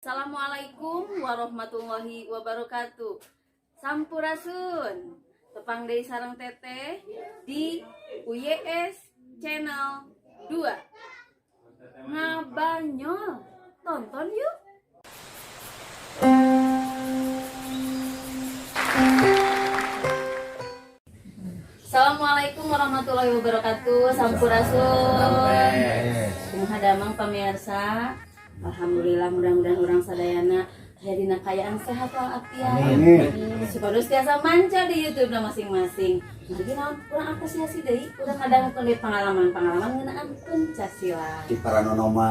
Assalamualaikum warahmatullahi wabarakatuh. Sampurasun. Tepang deui sareng teteh di UYS Channel 2. Ngabanyol. Tonton yuk. Assalamualaikum warahmatullahi wabarakatuh. Sampurasun. Hadamang pemirsa. Alhamdulillah, mudah-mudahan orang sadayana dina kayaan sehat walafiat. Supados tiasa manca di YouTube masing-masing. Jadi kurang apresiasi deui, kurang ngadangukeun deui pengalaman-pengalaman ngeunaan Pancasila. Di Paranonoma.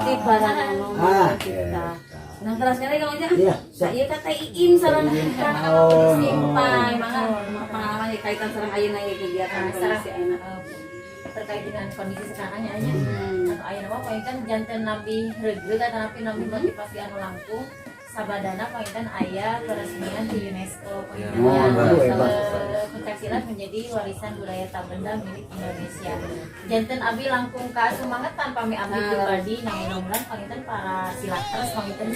Kita. Nah, terus kali kalau aja. Saya kata Iin sareng simpai, mangga pengalaman kaitan sareng ayeuna kegiatan kondisi ayeuna. Terkait dengan kondisi sekarang ya atau ayeuna mah poinkan janten nabi regreg atau nabi motivasi anu langkung sabadana poinkan aya peresmian di UNESCO pencaksilat menjadi warisan budaya tak benda milik Indonesia. Janten abi langkung ka sumanget tanpa mi abdi pribadi nah mudah-mudahan poinkan para silaters poinkan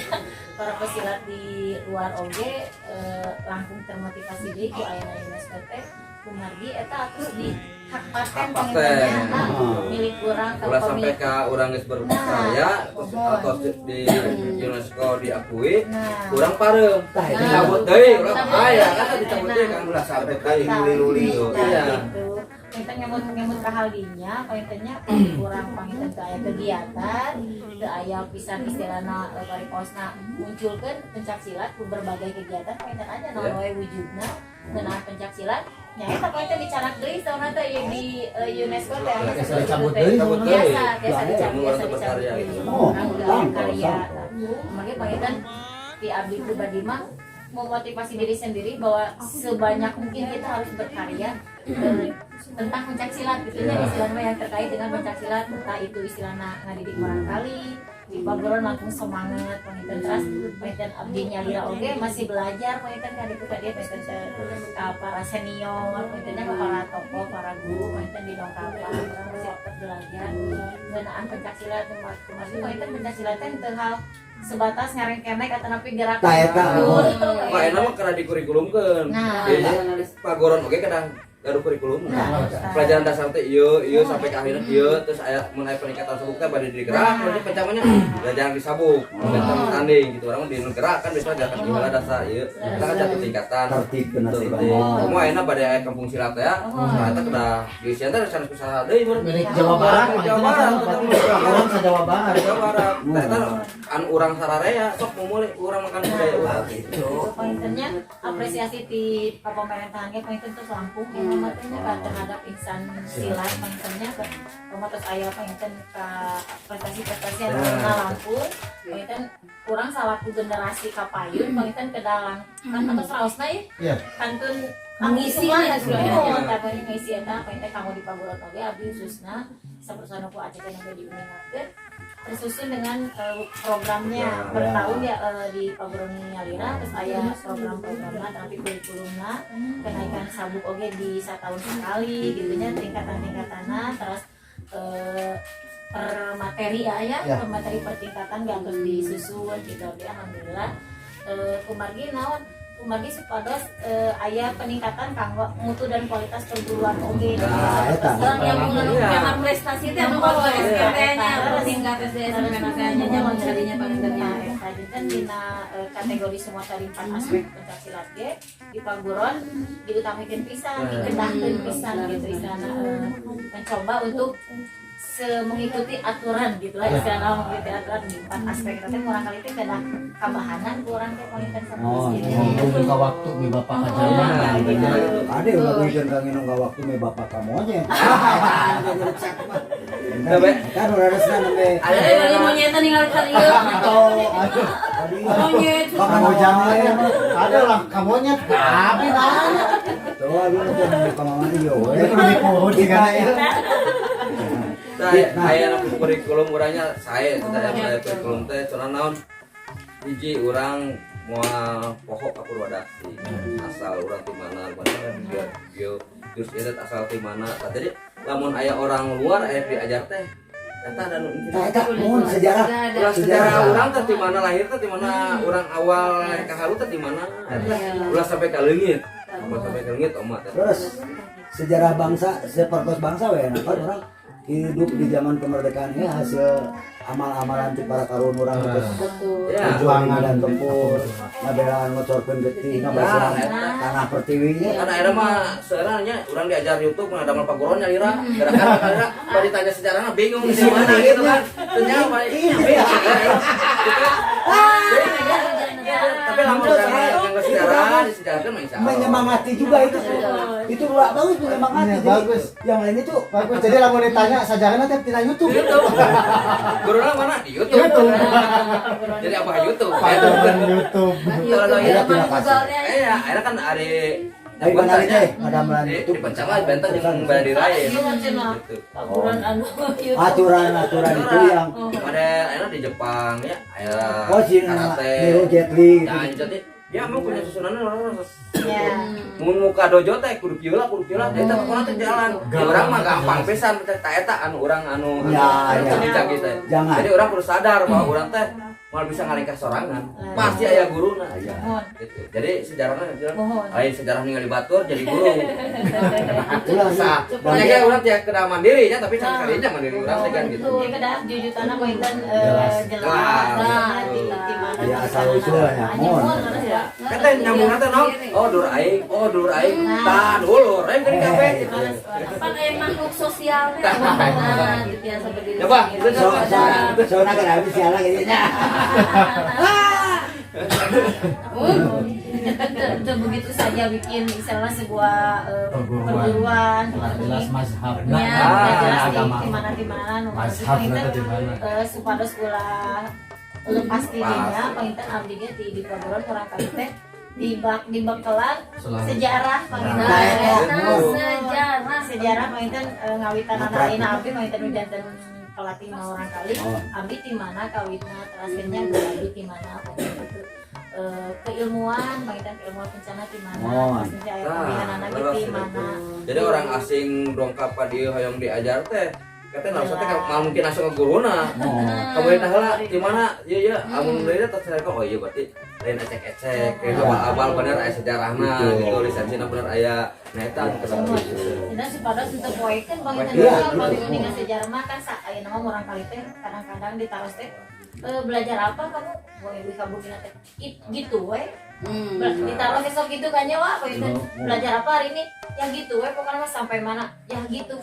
para pesilat di luar oge langkung termotivasi deui ku ayeuna UNESCO teh kumargi eta terus di hak paten milik urang ulah sampai ke urang geus berkarya atau di UNESCO diakui urang pareum tah itu cabut deui urang aya kan dicabut deui kan ulah sampai deui luli-luli iya kita nyambut ka hal dinya pointennya urang pangitan teu aya kegiatan teu aya pisan istilahna pareposna munculkeun pencaksilat ku berbagai kegiatan pointen aja naon wae wujudna ngeunaan pencaksilat nya eta pointen dicanak deui sauna teh di UNESCO teh biasa dicabut karya makanya pointen di abdi pribadi mah memotivasi diri sendiri bahwa sebanyak mungkin kita harus berkarya tentang pencaksilat gitu ya istilahnya yang terkait dengan pencaksilat entah itu istilahnya ngadidik orang kali di paburon langsung semangat penginten terus penginten abdinya lira oge masih belajar penginten ngadidik dia penginten para senior pengintennya para tokoh para guru penginten di dongkapan orang masih tetap belajar ngeunaan pencaksilat masih penginten pencaksilat teh hal sebatas ngareng kemek atau napi gerak Pak enak mah karena di kurikulumkeun pagoron oge kadang gaduh kurikulum pelajaran dasar teh ieu sampai ke akhirnya ieu terus aya mun aya peningkatan sabuk teh bade digerak berarti pencamannya jangan disabuk tanding gitu orang di gerak kan biasanya ajarkan gimana dasar ieu kita kan jatuh tingkatan tertib bener sih semua enak bade aya kampung silat ya nah eta kedah diisian teh sanes usaha deui milik Jawa Barat orang sa Jawa Barat nah eta an urang sararea sok memulai urang makan budaya urang gitu pointennya apresiasi di pemerintahannya pointen terus lampung matanya terhadap insan silat pointennya terus aya pointen ke prestasi-prestasi yang Lampung pointen kurang salaku generasi kapayun pointen ke dalam kan atau seraosna ya kantun Mengisi tapi ngisi eta pointen kamu di paburon oge abdi khususna sapersana ku aceh yang diuningakeun tersusun dengan programnya bertahun ya di paburon Nyalira terus aya program-programna tapi kurikulumna kenaikan sabuk oge di satahun sekali gitunya tingkatan-tingkatanna terus per materi per materi pertingkatan gak terus disusun gitu alhamdulillah kumargi naon kumargi supados aya peningkatan kanggo mutu dan kualitas perguruan oge yang mengenai prestasi teh anu bawa SPT-nya tingkat SD sampai nasionalnya nyaman jadinya pangintennya kan dina kategori semua tadi 4 aspek pencaksilat ge di paguron diutamakeun pisan dikendahkeun pisan gitu istilahna mencoba untuk mengikuti aturan gitu lah istilahnya mengikuti aturan di 4 aspek tapi kurang kali itu kena kabahanan kurang teh pointen sama buka waktu mi bapak kajaman ada ulah hujan kang nginung ka waktu me bapak kamonya kan udah resna nembe ada dari monyet ningali ka ieu monyet kamojang ada lah kamunya tapi nanya tuh dulu teh kamana ieu we di Saya kurikulum urangnya saya kurikulum teh cenah naon hiji urang moal pokok Purwodadi asal urang di mana terus ieu asal di mana jadi lamun aya orang luar aya diajar teh Eta ada nu Eta mun sejarah ulah sejarah urang teh di mana lahir teh di mana urang awal ka halu teh di mana ulah sampai ka leungit. Sampai ka leungit omat. terus sejarah bangsa sepertos bangsa we kan orang hidup di zaman kemerdekaan ini hasil amal-amalan ti para karuan urang terus Ya. perjuangan dan tempur ngabelaan ngocorkeun getih ngabasean tanah pertiwinya Kan akhirnya mah sebenarnya orang diajar YouTube ada mal pagoron nyalira gerakan nyalira pas ditanya sejarahnya bingung di mana gitu kan ternyata apa tapi lamun sama yang sejarah disejarahkan mah insya Allah menyemangati juga itu luar bagus menyemangati Iya, jadi bagus. yang lain itu Bagus, jadi lamun ditanya sajarahna teh tina YouTube. guruna mana di YouTube jadi apa YouTube Padoran YouTube. kalau Iya, ya terima kasih. akhirnya kan ada Dari mana aja ada melan di YouTube pencama benteng yang badi raya gitu Paguran anu aturan itu yang pada akhirnya di Jepang ya akhirnya oh si karate Nero Jet Li ya jadi dia emang punya susunannya orang Ya. mun muka dojo teh kudu piola eta pokona teh jalan ya urang mah gampang pisan teh ta eta anu urang anu Ya, ya. bijak gitu Jangan. jadi urang kudu sadar bahwa urang teh moal bisa ngalengkah sorangan pasti aya guruna Mohon. gitu jadi sejarahna Mohon. lain sejarah ningali batur jadi guru ulah sa dan makanya urang tiap kena mandiri nya tapi can kalinya mandiri urang teh kan gitu Ya kedah jujutanna pointen Jelas. jelas. Nah, Di mana ya asal usulnya mohon kata nyambung teh naon oh dur aing tah ulur aing geuning kabeh gitu apa kayak makhluk sosialnya nah gitu ya seperti itu coba itu so nak habis sialan gitu nya itu begitu saja bikin misalnya sebuah perguruan Jelas mazhabna. ya jelas Agama. di mana Mazhabna teh di mana. supados ulah lepas dirinya panginten abdi ge di perguruan orang kali teh di bakalan Selalu. sejarah panginten sejarah panginten ngawitan anak ayeuna abdi panginten nu janten pelatih orang kali abdi di mana kawitna terasnya abdi di mana panginten keilmuan panginten keilmuan bencana di mana maksudnya aya kawihanana ge di mana jadi orang asing dongkap ka dieu hoyong diajar teh katanya harus teh mungkin langsung ke guruna kamu eta heula di mana ieu amun deui teh terserah oh iya berarti lain ecek-ecek kayak abal bener aya sejarahna gitu lisensinya bener aya nah eta kesana dan supados untuk poekeun panginten Iya, kalau gitu. dengan sejarah mah kan ayeuna mah urang kali teh kadang-kadang ditaros teh belajar apa kamu boleh di kabukina teh gitu we ditaruh besok gitu kan ya wah itu belajar apa hari ini ya gitu we pokoknya mah sampai mana ya gitu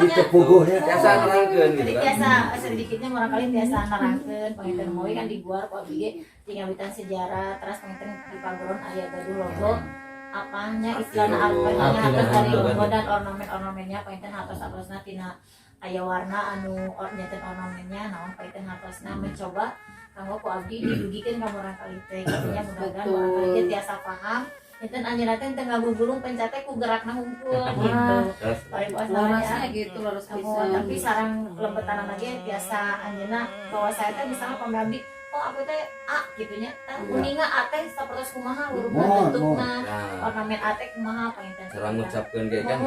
itu puguhnya biasa nerangkeun gitu jadi kan biasa sedikitnya barangkali biasa nerangkeun panginten moe kan di guar kok abdi tinggal bitan sejarah terus panginten di pagoron aya gaduh logo apanya istilahna artinya harus dari logo dan ornamen-ornamennya panginten atas-atasna tina aya warna anu nyaten ornamennya naon panginten atasna mencoba kanggo ku abdi didugikeun ka urang kali teh artinya mudah-mudahan urang kali teh tiasa paham enten anjeunna teh teu ngagugurung pencate ku gerakna hungkul gitu bari larasnya gitu laras bisa tapi sarang lembetan lagi biasa anjeunna bahwa saya teh misalnya pamabdi oh aku teh A gitunya kuninga A teh sapertos kumaha urutna bentukna ornamen A teh kumaha panginten cara ngucapkeun ge kan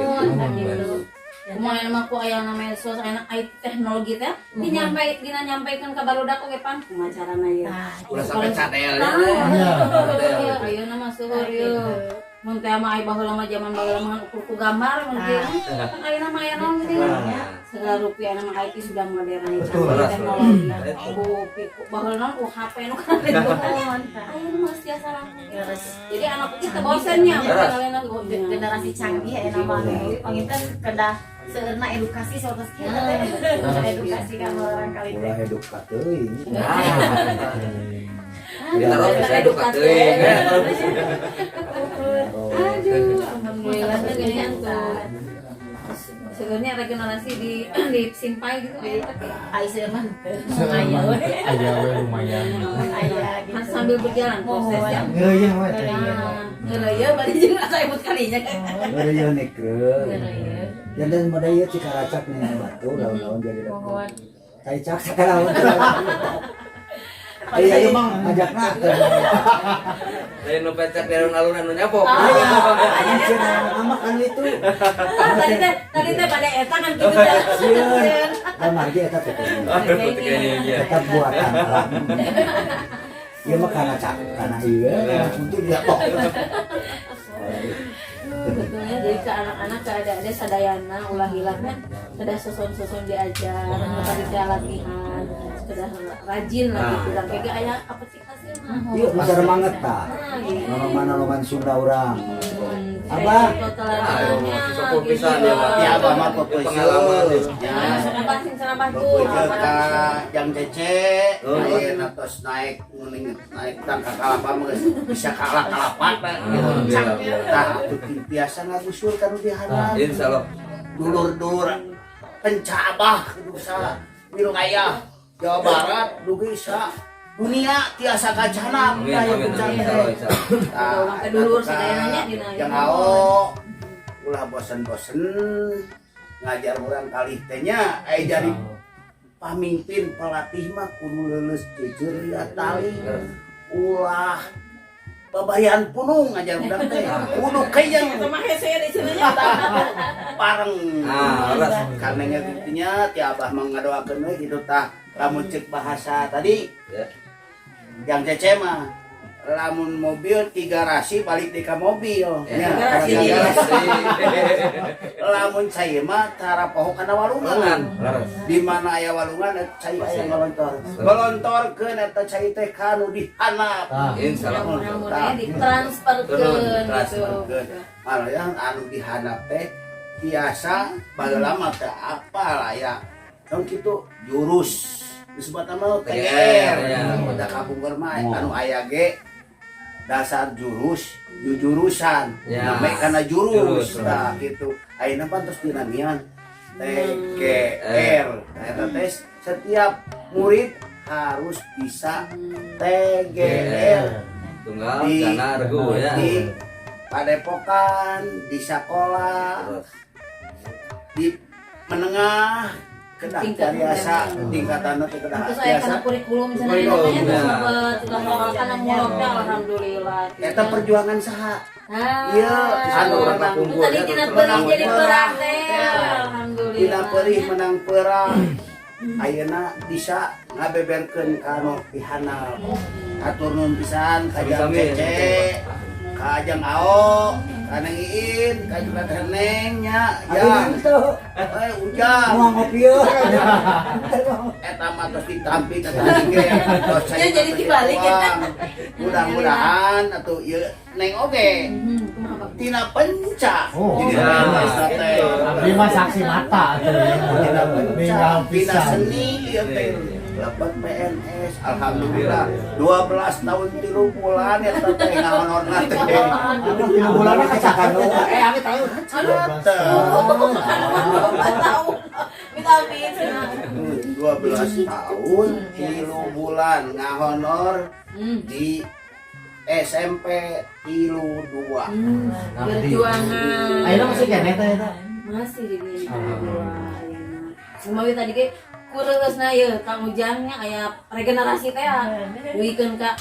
gitu Kumaha mah ku aya na medsos aya IT teknologi teh dinyampaikan ka barudak oge pan kumaha carana ieu. ulah sampai cadel Ayeuna mah suheur ieu. Mun teh mah aya baheula mah zaman baheula mah ukur ku gambar mungkin. Kan ayeuna mah aya naon teh. Segala rupiah nama IT sudah modern teknologi. Bu baheula ku HP nu kan ayeuna mah tiasa langsung. Jadi anak kita bosennya generasi canggih aya nama panginten kedah seueurna edukasi saurus kieu teh edukasi ka orang kali teh ulah edukat teuing kita harus bisa edukat teuing aduh alhamdulillah teh geuningan tuh sebenarnya regenerasi di simpai gitu ai seueurna Aya we lumayan. aya gitu sambil berjalan prosesnya. Ngeuyeun we teh. Ya berarti jeung asa imut kalinya kan. Ngeureun nikeun jantan mah ieu cikaracak nih batu daun-daun jadi mohon taicak sakalaun Iya ieu mah ngajakna. Lain nu pecek dari alun-alun anu nyapok. Aya nama kan itu. Tadi teh pada eta kan kitu teh. Sieun. Kamar ge eta teh. Eta buatan alam. Ieu mah kana ieu untuk dia kok. Betulnya jadi ke anak-anak ke adik-adik sadayana ulah hilang kan sudah soson diajar tadi teh latihan sudah rajin lagi kurang kayak aya apa sih hasilnya Iya, masih remanget tak. Mana Sunda orang. Abah, Sepuluh pisan ya, Pak. Ya, Abah mah pengalaman. Ya. Senabah tuh. Ka jam cece, ayeuna tos naik tangka kalapa mah bisa kalah kalapat gitu. Tah biasa ngagusur kan di handap. Insyaallah. Dulur-dulur pencabah dosa wilayah Jawa Barat dugi sa dunia tiasa kacana Amin, amin, amin. Orang kedulur sadayananya dina. Yang ao ulah bosen-bosen ngajar orang kalih teh nya jadi pamimpin pelatih mah kudu leuleus jujur ya tali ulah babayan punung ngajar urang teh kudu kayang Sama hese di cenanya. pareng ras. karena ngetinya ti Abah mengadoakeun we kitu tah lamun ceuk bahasa tadi yang cece mah lamun mobil 3 rasi balik di ka mobil nya lamun cai mah cara poho kana walungan di mana aya walungan cai aya ngelontorkeun eta cai teh kanu dihanap Insyaallah. Mudah-mudahan ditransferkeun gitu. malah yang anu dihanap teh biasa bageula mah teh apa lah ya kan kitu jurus disebut nama TGR udah kapungkur mah anu aya ge dasar jurusan namanya karena jurus nah gitu ayeuna pantos dinamian TGR eta tes setiap murid harus bisa TGR Tunggal Jana Regu ya. di padepokan di sekolah di menengah kedah biasa tingkatan teh kedah Terus saya biasa kana kurikulum cenah Kurikulum, namanya ya. sempat tukang ngawalkan muloknya alhamdulillah. eta perjuangan saha Iya, anu urang Itu tadi tina perih jadi perang teh. Alhamdulillah. dina perih menang perang ayeuna bisa ngabeberkeun kanu pihanap atur nuhun pisan ka Jang Cece ka Ajang Ao ka Neng Iin ka juga Teh Neng nya ya ujang mau ngopi yeuh. eta mah tos ditampi ka tadi ge tos Ya, jadi dibalik ya. mudah-mudahan atuh ieu Neng oge tina penca jadi teh Abdi mah saksi mata tuh. Tinggal Bina pisan. seni ieu teh dapat PNS alhamdulillah 12 tahun 3 bulan ya teh ngahonorna teh 3 bulan kacakan lu. ami tahu Tahu. Minta amin cenah. 12 tahun 3 bulan ngahonor di SMP 2. Perjuangan. Ayeuna masih kene teh eta. Masih di dieu dua. Kumaha tadi ge kureusna ieu Kang Ujangnya aya regenerasi teh. Duikeun ka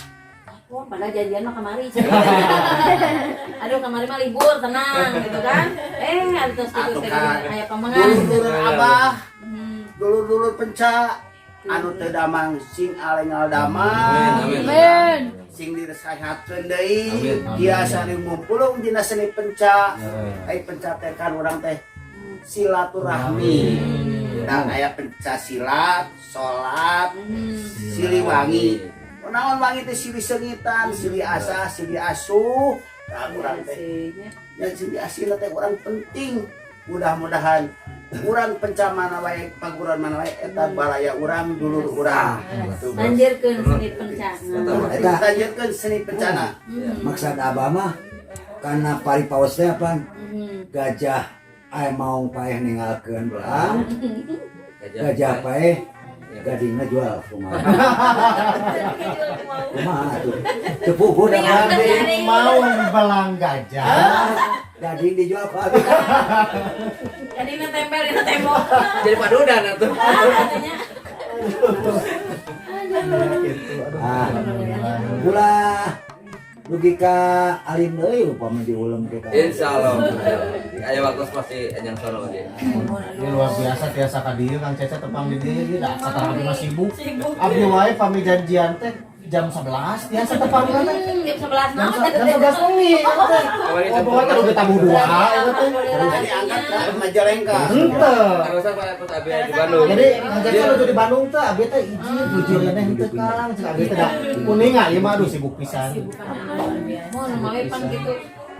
oh, pada janjian mah kamari. Aduh kamari mah libur tenang gitu kan. Ada terus gitu aya pamangan. Dulur Abah Hmm. dulur penca anu teu damang sing alengal damang Amin. sing diresahakeun deui biasa ngumpulung dina seni penca ai penca teh kan urang teh silaturahmi dan aya penca silat salat siliwangi naon wangi teh sili sengitan sili asah sili asuh nah urang teh ya sili asih teh urang penting mudah-mudahan urang penca mana wae paguran mana wae eta balaya urang dulur urang Lanjutkeun seni pencana. eta lanjutkeun seni pencana Maksud Abah mah karena paripaos teh apa? Gajah aya maung paeh ninggalkeun belang. Gajah paeh gadingna jual kumaha. Kumaha atuh? Cepuh da Mau belang gajah. gading dijual ka. Jadi tempel di tembok. Jadi padudan atuh. Katanya. Ah, ulah dugi ka alin deui upama diulem ke ka. Insyaallah. Aya waktu pasti yang sono dia. Ini luar biasa tiasa ka dieu Kang Cecep tepang di dieu ge da satara abdi mah sibuk. Abdi wae pami janjian teh jam 11 tiasa tepang teh. Jam 11 Jam naon 11 wengi. Oh, pokoknya udah tamu dua eta teh. Jadi angkat ke Majalengka. Henteu. Terus apa pas abi di Bandung. Jadi Kang Cecep nuju di Bandung teh abdi teh izin nuju reneh henteu Kang. Cek abdi teh da kuninga ieu mah aduh sibuk pisan. mau namanya pan gitu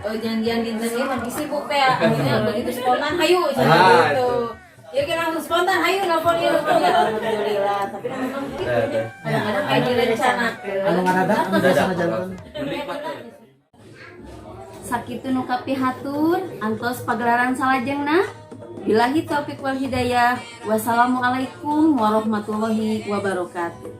janjian di internet lagi sibuk ya akhirnya begitu spontan hayu gitu ya kan langsung spontan hayu nelfon dia alhamdulillah tapi memang gitu kadang-kadang kayak direncana Anu ngadadak anu biasa ngajalan. sakitu nu kapihatur antos pagelaran salajengna billahi taufiq wal hidayah wassalamualaikum warahmatullahi wabarakatuh.